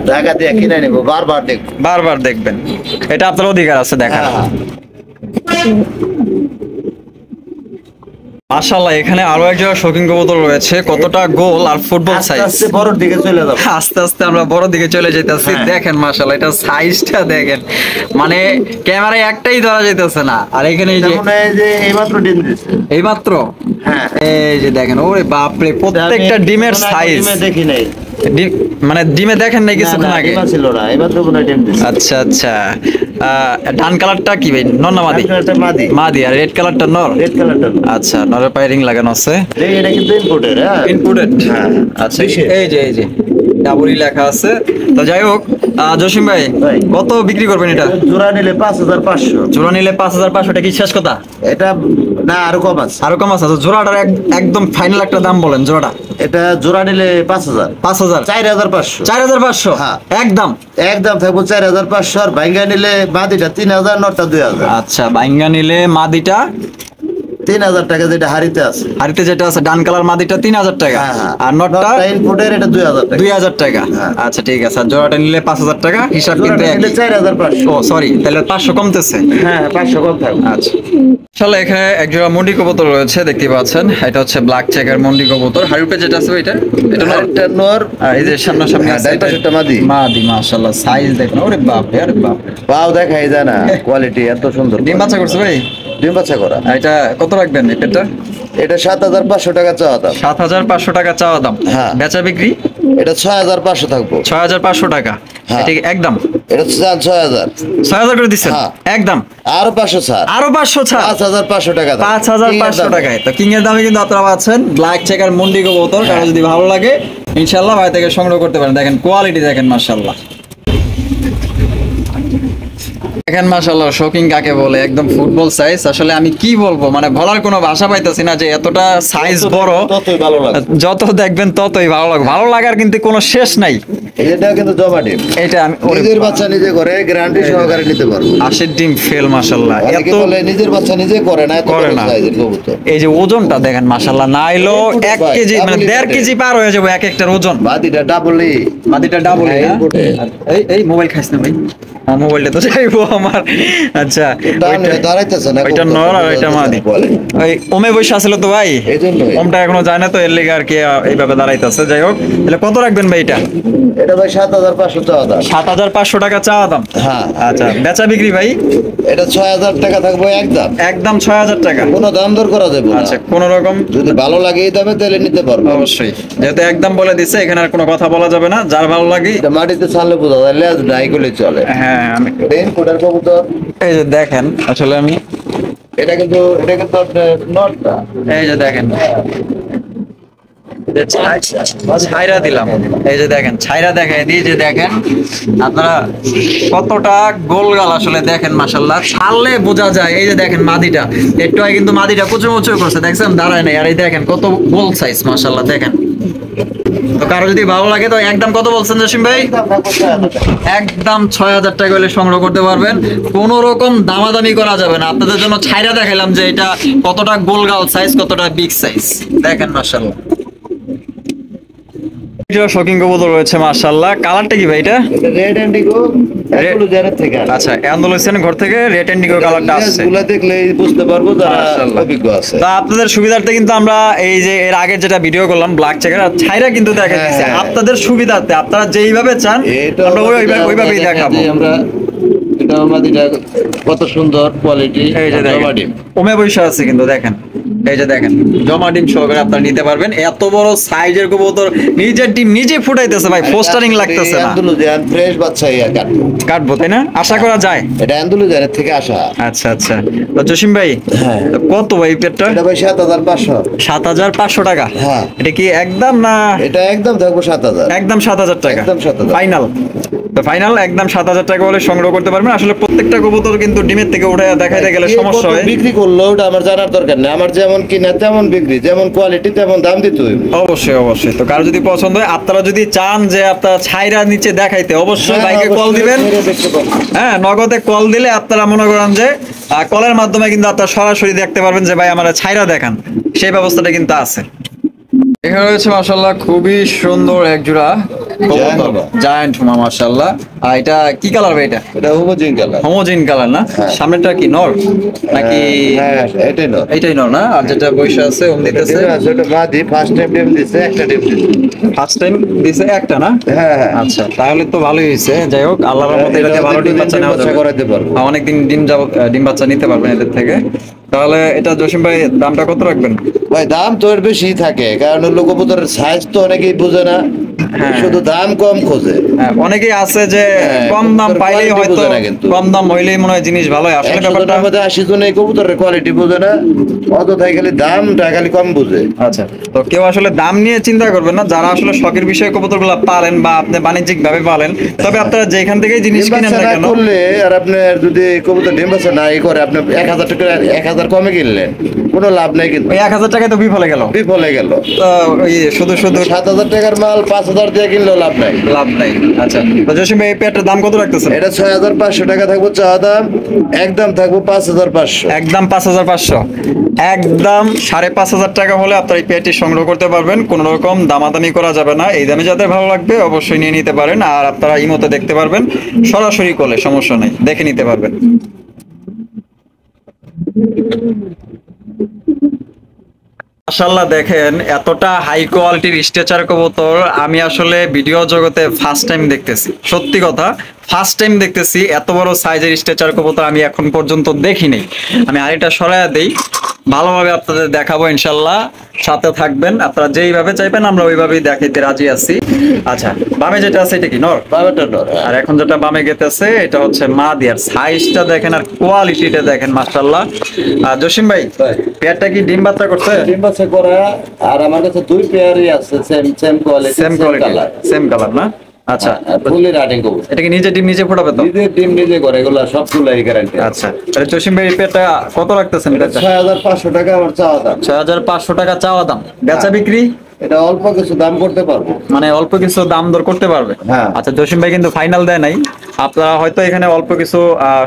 ঢাকা দিয়ে কিনে নেব, বারবার দেখবো, বারবার দেখবেন, এটা আপনার অধিকার আছে দেখার। মাশাআল্লাহ, এখানে আরো এক জায়গায় শৌখিন কবুতর রয়েছে, কতটা গোল আর ফুটবল সাইজ। আস্তে বড়র দিকে চলে যাব, আস্তে আস্তে আমরা বড় দিকে চলে যেতেছি। দেখেন মাশাআল্লাহ, এটা সাইজটা দেখেন, মানে ক্যামেরায় একটাই ধরা যাইতেছে না। আর এখানে এই যে এইমাত্র ডিম দিছে, এইমাত্র, হ্যাঁ এই যে দেখেন, ওরে বাপরে, প্রত্যেকটা ডিমের সাইজ দেখি নাই, মানে ডিমে দেখেন নাই কিছুক্ষণ আগে? ছিল না, এইমাত্র মনে ডিম দিছে। আচ্ছা আচ্ছা, ডান কালারটা কি ভাই, নর না মাদি? মাদি, মাদি। আর রেড কালারটা নর? রেড কালারটা। আচ্ছা, নরের পায়ে রিং লাগানো আছে, এটা কিন্তু ইম্পোর্টেড, হ্যাঁ ইনপুটেড। হ্যাঁ আচ্ছা, এই যে ডাবরি লেখা আছে। তো যাই হোক, জসিম ভাই কত বিক্রি করবেন এটা? জোড়া নিলে 5500, জোড়া নিলে 5500, এটা কি শেষ কথা? এটা না আরো কম আছে, আরো কম আছে? তো জোড়াটার একদম ফাইনাল একটা দাম বলেন জোড়াটা। এটা জোড়া নিলে 5000, 4500, 4500, হ্যাঁ একদম একদম থাকবো 4500। আর ভাঙ্গা নিলে মাদিটা 3000, নটা 2000। আচ্ছা, বাইঙ্গা নিলে মাদিটা 3000 টাকা যেটা হাড়িতে আছে। হাড়িতে যেটা আছে ডান কালার মাদিটা 3000 টাকা, হ্যাঁ। আর নটটা ইনপুটের এটা 2000 টাকা। 2000 টাকা। হ্যাঁ। আচ্ছা ঠিক আছে, আর জোড়াটা নিলে 5000 টাকা, হিসাব কিন্তু জোড়াটা নিলে একই। 4500। ও সরি, তাহলে 500 কমতেছে। হ্যাঁ 500 কম থাকবে। আচ্ছা চলো, এখানে এক জোড়া মন্ডি কবুতর রয়েছে দেখতে পাচ্ছেন, এটা হচ্ছে ব্ল্যাক চেকার মন্ডি কবুতর। হাড়িতে যেটা আছে এটা এটা নর। এটা নর। আর এই যে সামনাসামনি হ্যাঁ, আছে ডান এটা পাশেরটা মাদি। মাদি, মাশাআল্লাহ সাইজ দেখুন, ওরে বাপ রে, আরে বাপ রে। পাও দেখাই যায় না, কোয়ালিটি এত সুন্দর। ডিম বাচ্চা করছে ভাই? ডিম বাচ্চা করা। আর এটা কত রাখবেন এটা? এটা 7500 টাকা চাওয়া দাম। 7500 টাকা চাওয়া দাম। হ্যাঁ। বেচা বিক্রি এটা 6500 থাকবো। 6500 টাকা। হ্যাঁ। এটা কি একদম? এটা 6000। 6000 করে দিচ্ছেন? হ্যাঁ। একদম। আরো 500 ছাড়। আরো 500 ছাড়। 5500 টাকা দাম। 5500 টাকায় তো কিং এর দামে কিন্তু আপনারা পাচ্ছেন ব্ল্যাক চেকার মন্ডি কবুতর। কারো যদি ভালো লাগে ইনশাআল্লাহ ভাই থেকে সংগ্রহ করতে পারেন। দেখেন কোয়ালিটি দেখেন, মাশাআল্লাহ। দেখেন মাশাআল্লাহ, শোকিং কাকে বলে, একদম ফুটবল সাইজ। আসলে আমি কি বলবো, মানে বলার কোনো ভাষা পাইতাছি না যে এতটা সাইজ বড়। ততই ভালো লাগে। যত দেখবেন ততই ভালো লাগে, ভালো লাগার কিন্তু কোনো শেষ নাই। এটা কিন্তু জমা ডিম। এটা আমি ওরে নিজের বাচ্চা নিজে করে গ্যারান্টি সহকারে নিতে পারবো। 80 ডিম ফেল, মাশাআল্লাহ। অনেকে এত বলে নিজের বাচ্চা নিজে করে না, এত করে বড় না। সাইজের কবুতর। এই যে ওজনটা দেখেন মাশাআল্লাহ, না এলো 1 ভাই, কেজি, মানে ডাবলই 1.5 বটে। কেজি পার হয়ে যাবে এক একটার ওজন। বাদিটা ডাবলই। মাদিটা ডাবল। হ্যাঁ, ইনপুটে। এই এই মোবাইল খাইছ না ভাই? আমার মোবাইলটা তো চাইবো আমার। আচ্ছা ডান হয়ে দাঁড়াইতেছে না ওইটা কবুতর, নর আর ওইটা দাঁড়াইতেছে মাদি। না, বলে। ওই ওমে বসে আসলে তো ভাই, এই জন্যই। ওমটা এখনো যায় না তো, এর লেগে আর কি এইভাবে দাঁড়াইতেছে। যাই হোক, তাহলে কত রাখবেন ভাই এটা? এটা ভাই 7500 টাকা দাম। 7500 টাকা চাওয়া দাম। হ্যাঁ। আচ্ছা বেচা বিক্রি ভাই? এটা 6000 টাকা থাকবে একদম। একদম 6000 টাকা। কোনো দাম দর করা যাবে না। আচ্ছা কোন রকম? যদি ভালো লাগে এই দামে তাহলে নিতে পারবো। অবশ্যই, যেহেতু একদম বলে দিচ্ছে এখানে আর কোনো কথা বলা যাবে না, যার ভালো লাগে। এটা মাটিতে ছাড়লে বোঝা যায়, লেজ নাই করলে চলে। হ্যাঁ আমি রেইন কোটার কবুতর। এই যে দেখেন, আসলে আমি এটা কিন্তু আপনার নটটা। এই যে দেখেন যে ছাইরা দিলাম, এই যে দেখেন ছাইরা দেখাই দিই, যে দেখেন আপনারা কতটা গোলগাল আসলে দেখেন মাশাআল্লাহ, ছাড়লে বোঝা যায়। এই যে দেখেন মাদিটা একটু আগে কিন্তু মাদিটা কুচু মুচু করছে, দেখছেন দাঁড়ায় নাই। আর এই দেখেন কত গোল সাইজ মাশাআল্লাহ, দেখেন। তো কারো যদি ভালো লাগে তো একদম কত বলছেন জসিম ভাই? একদম 6000 টাকা হলে সংগ্রহ করতে পারবেন, কোন রকম দামাদামি করা যাবে না। আপনাদের জন্য ছাইরা দেখাইলাম যে এটা কতটা গোলগাল সাইজ, কতটা বিগ সাইজ, দেখেন মাশাআল্লাহ। শকিং কবুতর রয়েছে মাশাআল্লাহ। কালারটা কি ভাই এটা? এটা রেড ইন্ডিগো অ্যান্ডালুজিয়ার থেকে। আচ্ছা অ্যান্ডালুসিয়ান ঘর থেকে রেড ইন্ডিগো কালারটা আসছে। গুলা দেখলেই বুঝতে পারবো যারা মাশাআল্লাহ। অভিজ্ঞ আছে। তা আপনাদের সুবিধার্থে কিন্তু আমরা এই যে এর আগে যেটা ভিডিও করলাম ব্ল্যাক চেকার আর ছাইরা কিন্তু দেখা দিচ্ছি হ্যাঁ। আপনাদের সুবিধার্থে, আপনারা যেইভাবে চান এটা আমরা ওইভাবেই দেখাবো। আমরা এটা আমাদের কত সুন্দর কোয়ালিটি। এই যে দেখেন ওমে বৈশা আছে কিন্তু দেখেন, এই যে দেখেন জমা ডিম সহকারে আপনারা নিতে পারবেন। এত বড় সাইজের কবুতর নিজের ডিম নিজে ফুটাইতেছে ভাই, পোস্টারিং লাগতেছে না। অ্যান্ডালুজিয়ান ফ্রেশ বাচ্চা ইয়া কাটবো তাই না? আশা করা যায়। এটা অ্যান্ডালুজিয়ার থেকে আসা। আচ্ছা আচ্ছা, তো জসিম ভাই হ্যাঁ। তো কত ভাই পেটটা? এটা ভাই 7500। 7500 টাকা। হ্যাঁ। এটা কি একদম না? এটা একদম থাকবো 7000। একদম 7000 টাকা। একদম 7000 ফাইনাল। তো ফাইনাল একদম 7000 টাকা হলে সংগ্রহ করতে পারবেন। আসলে প্রত্যেকটা কবুতর কিন্তু ডিমের থেকে উঠে দেখাইতে গেলে সমস্যা হয়। বিক্রি করলো ওটা আমার জানার দরকার নেই, আমার যেমন কিনা তেমন বিক্রি, যেমন কোয়ালিটি তেমন দাম দিতে হইবে। অবশ্যই অবশ্যই। তো কারো যদি পছন্দ হয়, আপনারা যদি চান যে আপনারা ছাইরা নিচে দেখাইতে, অবশ্যই বাইকে কল দিবেন। হ্যাঁ নগদে কল দিলে আপনারা মনে করেন যে কলের মাধ্যমে কিন্তু আপনারা সরাসরি দেখতে পারবেন যে ভাই আমার ছাইরা দেখান, সেই ব্যবস্থাটা কিন্তু আছে। এখানে রয়েছে মাশাআল্লাহ খুবই সুন্দর এক জোড়া জায়ান্ট হুমা মাশাআল্লাহ। আর এটা কি কালার ভাই? এটা এটা হোমোজিন কালার। হোমোজিন কালার না? হ্যাঁ। সামনেটা কি নর নাকি? হ্যাঁ এটাই নর। এইটাই নর না? আর যেটা বৈশা আছে ওম দিতেছে এটা মাদি ফার্স্ট টাইম ডিম দিছে, একটা ডিম দিছে। ফার্স্ট টাইম দিছে একটা না? হ্যাঁ হ্যাঁ। আচ্ছা তাহলে তো ভালোই হয়েছে। যাই হোক আল্লাহর রহমতে এটাতে ভালো ডিম বাচ্চা নেওয়া যাবে, করাতে পারবো। অনেকদিন ডিম বাচ্চা নিতে পারবেন এদের থেকে। তাহলে এটা জসিম ভাই দামটা কত রাখবেন? ভাই দাম তো এর বেশি থাকে, কারণ লোকবুতরের সাইজ তো অনেকেই বুঝে না, শুধু দাম কম খোঁজে। হ্যাঁ, অনেকেই আছে যে কম দাম পাইলেই হয়তো, কম দাম হইলেই মনে হয় জিনিস ভালো হয়। আসলে ব্যাপারটা 80 জন এই কবুতরের কোয়ালিটি বুঝে না, অতটাই খালি দামটা খালি কম বুঝে। আচ্ছা, তো কেউ আসলে দাম নিয়ে চিন্তা করবেন না, যারা আসলে শখের বিষয়ে কবুতরগুলো পালেন বা আপনি বাণিজ্যিক ভাবে পালেন, তবে আপনারা যেখান থেকে জিনিস কিনেন না কেন করলে আর আপনার যদি কবুতর ডিম বাচ্চা নাই করে আপনি 1000 টাকা 1000 কমে কিনলেন, কোনো লাভ নাই। কিন্তু ওই 1000 টাকায় তো বিফলে গেল। বিফলে গেল। ওই শুধু 7,000 টাকার মাল 5,000 দিয়ে কিনলেও লাভ নাই। লাভ নাই। আচ্ছা, তো জসিম ভাই এই পেয়ারটার দাম কত রাখতেছেন? এটা 6,500 টাকা থাকবো চাওয়া দাম, একদম থাকবো 5,500। একদম 5,500, একদম 5,500 টাকা হলে আপনার এই পেয়ারটি সংগ্রহ করতে পারবেন। কোনো রকম দামাদামি করা যাবে না। এই দামে যাদের ভালো লাগবে অবশ্যই নিয়ে নিতে পারেন। আর আপনারা ইমোতে দেখতে পারবেন, সরাসরি কোলে সমস্যা নেই, দেখে নিতে পারবেন। মাশাআল্লাহ, দেখেন এতটা হাই কোয়ালিটির স্ট্রেচার কবুতর আমি আসলে ভিডিও জগতে ফার্স্ট টাইম দেখতেছি। সত্যি কথা, ফার্স্ট টাইম দেখতেছি এত বড় সাইজের স্ট্রেচার কবুতর আমি এখন পর্যন্ত দেখিনি। আমি আরেকটা সরাইয়া দেই, ভালোভাবে আপনাদের দেখাবো ইনশাল্লাহ। সাথে থাকবেন, আপনারা যেইভাবে চাইবেন আমরা ওইভাবেই দেখাইতে রাজি আছি। আচ্ছা, বামে যেটা আছে এটা কি নর? বামেরটা নর। আর এখন যেটা বামে গেতেছে এটা হচ্ছে মাদি। আর সাইজটা দেখেন আর কোয়ালিটিটা দেখেন মাশাআল্লাহ। জসিম ভাই, পেয়ারটা কি ডিম বাচ্চা করছে? ডিম বাচ্চা করা। আর আমার কাছে 2 পেয়ারই আছে, same quality, same colour, same colour না? আচ্ছা, ফুলি রানিং কবুতর। এটা কি নিজে ডিম নিজে ফোটাবে তো? নিজে ডিম নিজে করে, এগুলা সবগুলাই গ্যারান্টি। আচ্ছা, তাহলে জসিম ভাই এই পেয়ারটা কত রাখতেছেন? 6,500 টাকা আমার চাওয়া দাম। 6,500 টাকা চাওয়া দাম, বেচা বিক্রি এটা অল্প কিছু দাম করতে পারবো, মানে অল্প কিছু দাম দর করতে পারবে। হ্যাঁ। আচ্ছা, জসিম ভাই কিন্তু ফাইনাল দেয় নাই, আপনারা হয়তো এখানে অল্প কিছু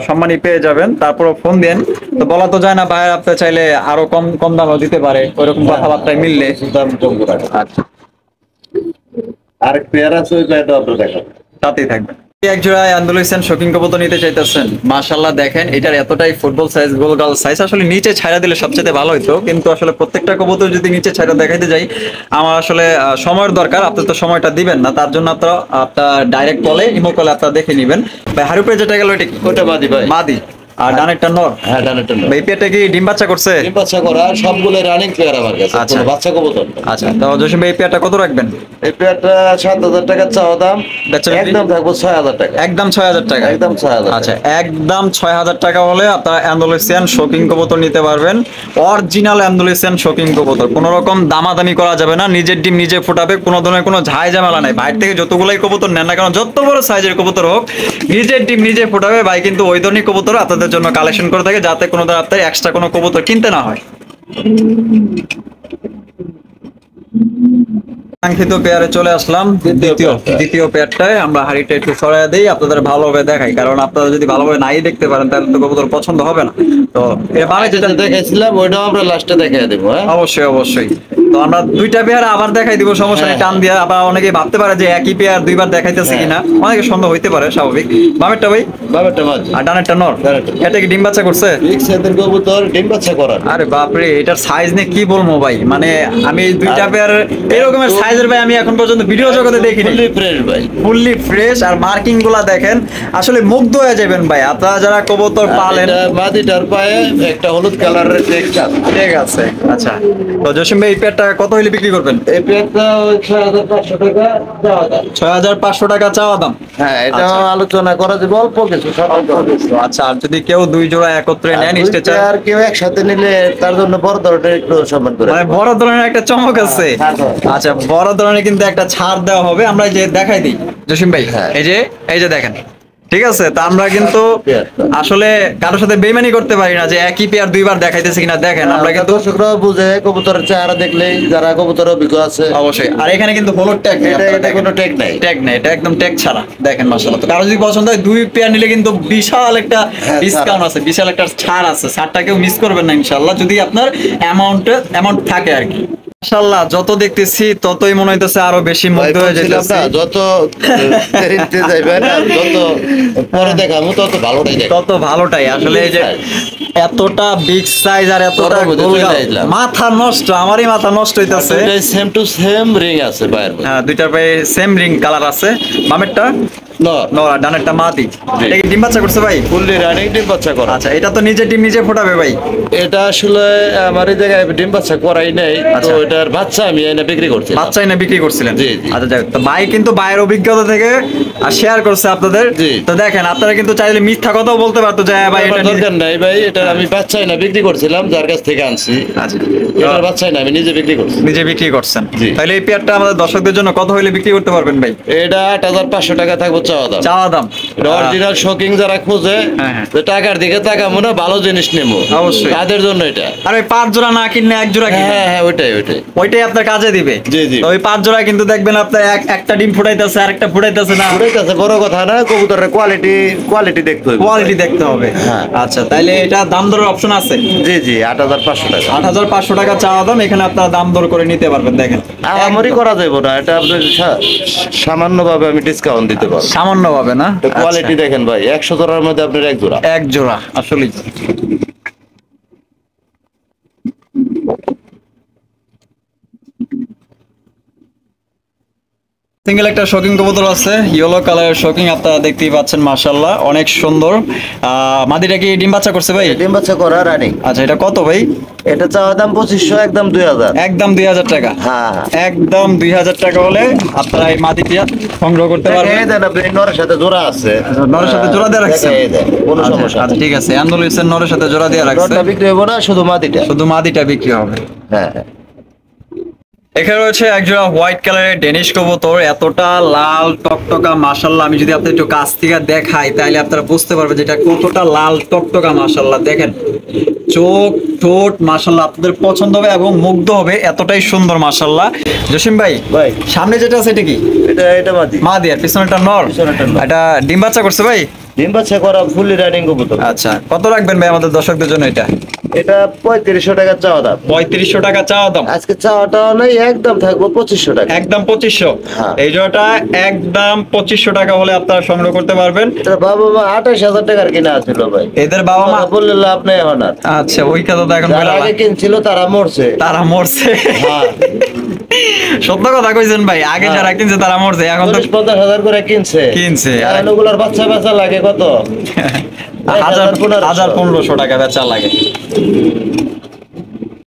সম্মানই পেয়ে যাবেন। তারপর ফোন দেন, তো বলা তো যায় না, বাইরে আপনি চাইলে আরো কম কম দামও দিতে পারে, ওইরকম কথাবার্তায় মিললে কিছু দাম কম করে। আচ্ছা, আর পেয়ার আছে, ওই পেয়ারটা আপনার দেখাবো, তাতেই থাকবে। এক জোড়া আন্দোলন শৌখিন কবুতর নিতে চাইতেছেন, মাশাআল্লাহ দেখেন এটার এতটাই ফুটবল সাইজ, গোল গাল সাইজ। আসলে নিচে ছাইড়া দিলে সবচেয়ে ভালো হইতো, কিন্তু আসলে প্রত্যেকটা কবুতর যদি নিচে ছাইড়া দেখাইতে যাই আমার আসলে সময়ের দরকার। আপনি তো সময়টা দিবেন না, তার জন্য আপনার ডাইরেক্ট কলে, ইমো কলে আপনারা দেখে নেবেন। ভাই হারুপে যেটা গেল এটা কি? ওটা মাদি ভাই। মাদি। আর ডানেরটা নর? হ্যাঁ, ডানেরটা নর। এই পেয়ারটা কি ডিম বাচ্চা করছে? ডিম বাচ্চা করা, সবগুলো রানিং পেয়ার আমার কাছে, আচ্ছা। কোনো বাচ্চা কবুতর না। আচ্ছা, তো জসিম ভাই এই পেয়ারটা কত রাখবেন? এই পেয়ারটা 7,000 টাকা চাওয়া দাম, বেচা বিক্রি? একদম থাকবো 6,000 টাকা। একদম 6,000 টাকা? একদম 6,000। আচ্ছা, একদম 6,000 টাকা হলে আপনারা অ্যান্ডোলেসিয়ান শৌখিন কবুতর নিতে পারবেন। অরিজিনাল অ্যান্ডোলেসিয়ান শৌখিন কবুতর, কোনো রকম দামাদামি করা যাবে না, নিজের ডিম নিজে ফুটাবে, কোনো ধরনের কোনো ঝাই ঝামেলা নাই। বাইরে থেকে যতগুলাই কবুতর নেন না কেন, যত বড় সাইজের কবুতর হোক, নিজের ডিম নিজে ফুটাবে। ভাই কিন্তু ওই ধরনের কবুতর আপনাদের জন্য কালেকশন করে থাকে, যাতে কোনো ধরনের আপনার এক্সট্রা কোনো কবুতর কিনতে না হয়। কাঙ্ক্ষিত পেয়ারে চলে আসলাম, দ্বিতীয় পেয়ারটায় আমরা হাড়িটা একটু সরাই দেই, আপনাদের ভালোভাবে দেখাই, কারণ আপনারা যদি ভালোভাবে নাই দেখতে পারেন তাহলে তো কবুতর পছন্দ হবে না। তো এর বামে যেটা দেখাইছিলাম ওইটাও আমরা লাস্টে দেখাই দেবো। হ্যাঁ, অবশ্যই অবশ্যই। তো আমরা দুইটা পেয়ার আবার দেখাই দিব, সমস্যা নেই, টান দিয়ে। আবার অনেকে ভাবতে পারে যে একই পেয়ার দুইবার দেখাইতেছে কিনা, অনেকে সন্দেহ হইতে পারে, স্বাভাবিক। বামেরটা ভাই? বামেরটা মাঝি। আর ডানেরটা নর? এটা কি ডিম বাচ্চা করছে? সেদের কবুতর ডিম বাচ্চা করার। আরে বাপরে, এটার সাইজ নিয়ে কি বলবো ভাই, মানে আমি দুইটা পেয়ার এরকমের সাইজের ভাই আমি এখন পর্যন্ত ভিডিও জগতে দেখিনি। ফুললি ফ্রেশ ভাই, ফুললি ফ্রেশ। আর মার্কিং গুলা দেখেন, আসলে মুগ্ধ হয়ে যাবেন ভাই আপনারা যারা কবুতর পালেন। মাদিটার পায়ে একটা হলুদ কালারের টেক্সচার। ঠিক আছে। আচ্ছা, তো জসিম ভাই এই পেয়ারটা কত হইলে বিক্রি করবেন? এই পেয়ারটা 6,500 টাকা চাওয়া দাম। 6,500 টাকা চাওয়া দাম? হ্যাঁ, এটা আলোচনা করা যাবে, অল্প কিছু। আচ্ছা, আর যদি কেউ দুই জোড়া একত্রে নেন স্ট্রেচার, আর কেউ একসাথে নিলে তার জন্য বড় ধরনের একটু সম্মান করে, মানে বড় ধরনের একটা চমক আছে। আচ্ছা, বড় ধরনের কিন্তু একটা ছাড় দেওয়া হবে। আমরা যে দেখাই দিই জসিম ভাই, এই যে দেখেন, ঠিক আছে? তা আমরা কিন্তু আসলে কারোর সাথে বেইমানি করতে পারি না যে একই পেয়ার দুইবার দেখাইতেছে কিনা। দেখেন আমরা কিন্তু দর্শকরাও বুঝে, কবুতরের চেহারা দেখলেই যারা কবুতর অভিজ্ঞ আছে। অবশ্যই। আর এখানে কিন্তু হলুদ ট্যাগ নেই, এটা কোনো ট্যাগ নাই, ট্যাগ নেই, এটা একদম ট্যাগ ছাড়া। দেখেন মাশাআল্লাহ। তো কারো যদি পছন্দ হয় দুই পেয়ার নিলে কিন্তু বিশাল একটা ডিসকাউন্ট আছে, বিশাল একটা ছাড় আছে। ছাড়টা কেউ মিস করবেন না ইনশাআল্লাহ, যদি আপনার অ্যামাউন্ট থাকে আর কি। মাশাআল্লাহ, যত দেখতেছি ততই মনে হইতেছে আরো বেশি মুগ্ধ হয়ে যাইতেছি। যত দেরিতে যাইবেন, যত পরে দেখাবো তত ভালোটাই দেখাবো, তত ভালোটাই। আসলে এই যে এতটা বিগ সাইজ আর এতটা গোলগাল, মাথা নষ্ট, আমারই মাথা নষ্ট হইতাছে। সেম টু সেম রিং আছে পায়ের মধ্যে। হ্যাঁ, দুইটার পায়ে সেম রিং কালার আছে। বামেরটা নর, ডানেরটা মাদি। এটা কি ডিম বাচ্চা করছে ভাই? ফুললি রানিং ডিম বাচ্চা করা। আচ্ছা, এটা তো নিজে ডিম নিজে ফোটাবে ভাই? এটা আসলে আমার এই জায়গায় ডিম বাচ্চা করাই নাই, তো এটার বাচ্চা আমি এনে বিক্রি করছি। বাচ্চা এনে বিক্রি করছিলেন? জি জি। আচ্ছা, যাক, তো ভাই কিন্তু ভাইয়ের অভিজ্ঞতা থেকে শেয়ার করছে আপনাদের। তো দেখেন, আপনারা কিন্তু চাইলে মিথ্যা কথাও বলতে পারতো যে ভাই এটা দরকার নাই ভাই, এটা আমি বাচ্চা এনে বিক্রি করছিলাম, যার কাছ থেকে আনছি। আচ্ছা, এটার বাচ্চা না, আমি নিজে বিক্রি করছি। নিজে বিক্রি করছেন? জি। তাহলে এই পেয়ারটা আমাদের দর্শকদের জন্য কত হইলে বিক্রি করতে পারবেন ভাই? এটা 8,500 টাকা থাকবো চাওয়া দাম। চাওয়া দাম অরিজিনাল শোকিং যারা খোঁজে, হ্যাঁ। যে টাকার দিকে তাকাবো না, ভালো জিনিস নেবো, অবশ্যই। তাদের জন্য এটা। আর ওই 5 জোড়া না কিনলে 1 জোড়া কিনে, হ্যাঁ হ্যাঁ, ওইটাই। ওইটাই আপনার কাজে দিবে। জি জি। তো ওই 5 জোড়া কিন্তু দেখবেন আপনার একটা ডিম ফুটাইতেছে আর একটা ফুটাইতেছে না, ওটাই কাছে বড় কথা না, কবুতরের কোয়ালিটি দেখতে হবে, কোয়ালিটি দেখতে হবে। হ্যাঁ। আচ্ছা, তাইলে এটা দাম দরের অপশন আছে? জি জি, 8,500 টাকা। 8,500 টাকা চাওয়া দাম, এখানে আপনারা দাম দর করে নিতে পারবেন। দেখেন আমারই করা যাবে না, এটা আপনার সামান্য ভাবে আমি ডিসকাউন্ট দিতে পারবো। সামান্য পাবে না? কোয়ালিটি দেখেন ভাই, 100 জোড়ার মধ্যে আপনার 1 জোড়া। 1 জোড়া আসলে সিঙ্গেল একটা শোকিং কবুতর আছে, ইয়েলো কালারের শোকিং, আপনারা দেখতেই পাচ্ছেন, মাশাআল্লাহ অনেক সুন্দর। মাদিটা কি ডিম বাচ্চা করছে ভাই? ডিম বাচ্চা করা রানিং। আচ্ছা, এটা কত ভাই? এটা চাওয়া দাম 2500, একদম 2000। একদম 2000 টাকা? হ্যাঁ, একদম 2000 টাকা হলে আপনারা এই মাদিটা সংগ্রহ করতে পারবেন। এই দেন, আপনি নরের সাথে জোড়া আছে, নরের সাথে জোড়া দিয়ে রাখছেন? এই দেন, কোনো আচ্ছা, সমস্যা আচ্ছা, ঠিক আছে, আন্দোলনের নরের সাথে জোড়া দিয়ে রাখছেন। নরটা বিক্রি হবে না, শুধু মাদিটা। শুধু মাদিটা বিক্রি হবে। হ্যাঁ। এখানে রয়েছে একজোড়া হোয়াইট কালারের ডেনিশ কবুতর, এতটা লাল টকটকা, মাশাআল্লাহ। আমি যদি আপনাদের একটু কাছ থেকে দেখাই তাহলে আপনারা বুঝতে পারবেন যে এটা কতটা লাল টকটকা, মাশাআল্লাহ। দেখেন চোখ ঠোঁট, মাশাআল্লাহ আপনাদের পছন্দ হবে এবং মুগ্ধ হবে, এতটাই সুন্দর, মাশাআল্লাহ। জসিম ভাই, সামনে যেটা আছে এটা কি? এটা মাদি। মাদি, আর পিছনেরটা নর? এটা ডিম বাচ্চা করছে ভাই? ডিম বাচ্চা করা ফুলি রানিং কবুতর। আচ্ছা, কত রাখবেন ভাই আমাদের দর্শকদের জন্য? এটা 3500 টাকা চাওয়া দাম। 3500 টাকা চাওয়া দাম? আজকে চাওয়াটা নাই, একদম থাকবো 2500 টাকা। একদম 2500? হ্যাঁ। এই জোড়াটা একদম 2500 টাকা হলে আপনারা সংগ্রহ করতে পারবেন। এটা বাবা মা 28000 টাকার কিনা ছিল ভাই। এদের বাবা মা বললেন আপনি এখন আর। আচ্ছা, ওই কথা তো এখন যারা আগে কিনছিল তারা মরছে। তারা মরছে? হ্যাঁ। সত্য কথা কইছেন ভাই, আগে হ্যাঁ। যারা কিনছে তারা মরছে, এখন তো 50,000 করে কিনছে। আর আর ওগুলোর বাচ্চা বাচ্চা লাগে কত? 1500 টাকা বেচা লাগে।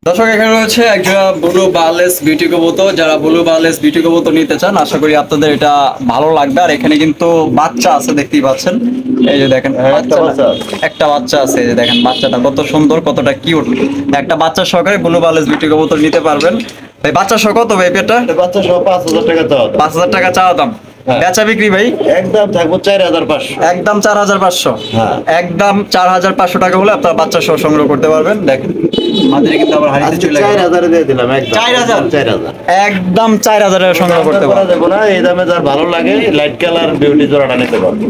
দর্শক, এখানে রয়েছে একজোড়া ব্লু বার্লেস বিউটি কবুতর। যারা ব্লু বার্লেস বিউটি কবুতর নিতে চান, আশা করি আপনাদের এটা ভালো লাগবে। আর এখানে কিন্তু বাচ্চা আছে, দেখতেই পাচ্ছেন, এই যে দেখেন একটা বাচ্চা আছে, এই যে দেখেন বাচ্চাটা কত সুন্দর, কতটা কিউট। একটা বাচ্চা সহকারে ব্লু বার্লেস বিউটি কবুতর নিতে পারবেন। ভাই বাচ্চা সহ কত ভাই এটা? বাচ্চা সহ 5000 টাকা চাওয়া দাম। 5000 টাকা চাওয়া দাম। বেচা বিক্রি ভাই? একদম থাকবো 4500। একদম 4500? হ্যাঁ। একদম 4500 টাকা হলে আপনারা বাচ্চা সহ সংগ্রহ করতে পারবেন। দেখেন মাঝে কিন্তু আবার হারিয়ে চলে গেল। 4000 দিয়ে দিলাম একদম। 4000? একদম 4000 এর সংগ্রহ করতে পারবেন। এই দামে যার ভালো লাগে লাইট কালার বিউটি জোড়াটা নিতে পারবেন।